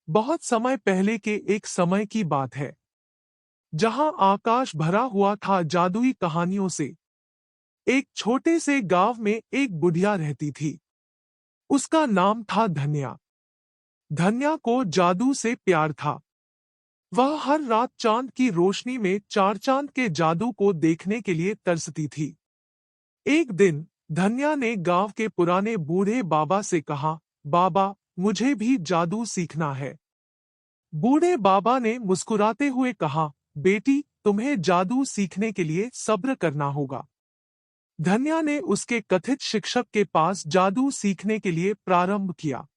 बहुत समय पहले के एक समय की बात है, जहां आकाश भरा हुआ था जादुई कहानियों से। एक छोटे से गांव में एक बुढ़िया रहती थी। उसका नाम था धन्या। धन्या को जादू से प्यार था। वह हर रात चांद की रोशनी में चार चांद के जादू को देखने के लिए तरसती थी। एक दिन धन्या ने गांव के पुराने बूढ़े बाबा से कहा, बाबा, मुझे भी जादू सीखना है। बूढ़े बाबा ने मुस्कुराते हुए कहा, बेटी, तुम्हें जादू सीखने के लिए सब्र करना होगा। धन्या ने उसके कथित शिक्षक के पास जादू सीखने के लिए प्रारंभ किया।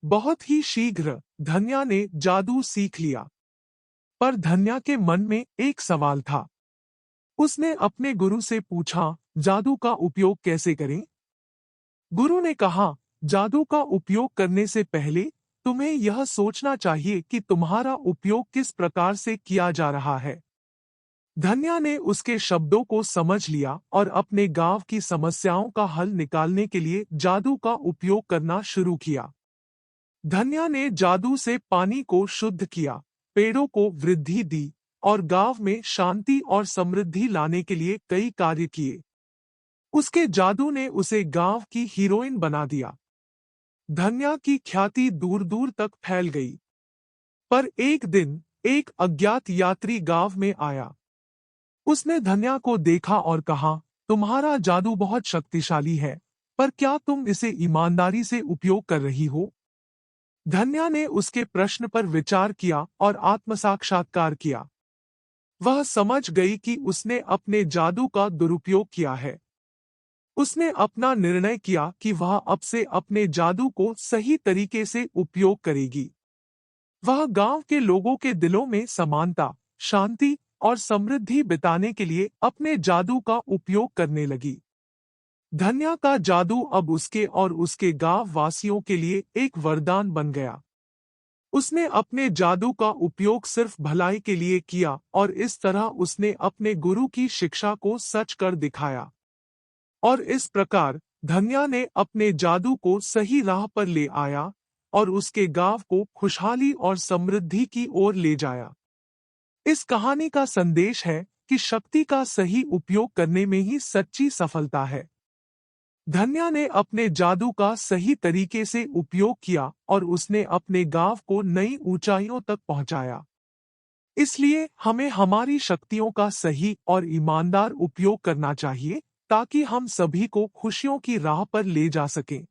बहुत ही शीघ्र धन्या ने जादू सीख लिया। पर धन्या के मन में एक सवाल था। उसने अपने गुरु से पूछा, जादू का उपयोग कैसे करें? गुरु ने कहा, जादू का उपयोग करने से पहले तुम्हें यह सोचना चाहिए कि तुम्हारा उपयोग किस प्रकार से किया जा रहा है। धन्या ने उसके शब्दों को समझ लिया और अपने गांव की समस्याओं का हल निकालने के लिए जादू का उपयोग करना शुरू किया। धन्या ने जादू से पानी को शुद्ध किया, पेड़ों को वृद्धि दी और गांव में शांति और समृद्धि लाने के लिए कई कार्य किए। उसके जादू ने उसे गांव की हीरोइन बना दिया। धन्या की ख्याति दूर दूर तक फैल गई। पर एक दिन एक अज्ञात यात्री गांव में आया। उसने धन्या को देखा और कहा, तुम्हारा जादू बहुत शक्तिशाली है, पर क्या तुम इसे ईमानदारी से उपयोग कर रही हो? धन्या ने उसके प्रश्न पर विचार किया और आत्मसाक्षात्कार किया। वह समझ गई कि उसने अपने जादू का दुरुपयोग किया है। उसने अपना निर्णय किया कि वह अब से अपने जादू को सही तरीके से उपयोग करेगी। वह गांव के लोगों के दिलों में समानता, शांति और समृद्धि बिताने के लिए अपने जादू का उपयोग करने लगी। धन्या का जादू अब उसके और उसके गांव वासियों के लिए एक वरदान बन गया। उसने अपने जादू का उपयोग सिर्फ भलाई के लिए किया और इस तरह उसने अपने गुरु की शिक्षा को सच कर दिखाया। और इस प्रकार धन्या ने अपने जादू को सही राह पर ले आया और उसके गांव को खुशहाली और समृद्धि की ओर ले जाया। इस कहानी का संदेश है कि शक्ति का सही उपयोग करने में ही सच्ची सफलता है। धन्या ने अपने जादू का सही तरीके से उपयोग किया और उसने अपने गांव को नई ऊंचाइयों तक पहुंचाया। इसलिए हमें हमारी शक्तियों का सही और ईमानदार उपयोग करना चाहिए, ताकि हम सभी को खुशियों की राह पर ले जा सकें।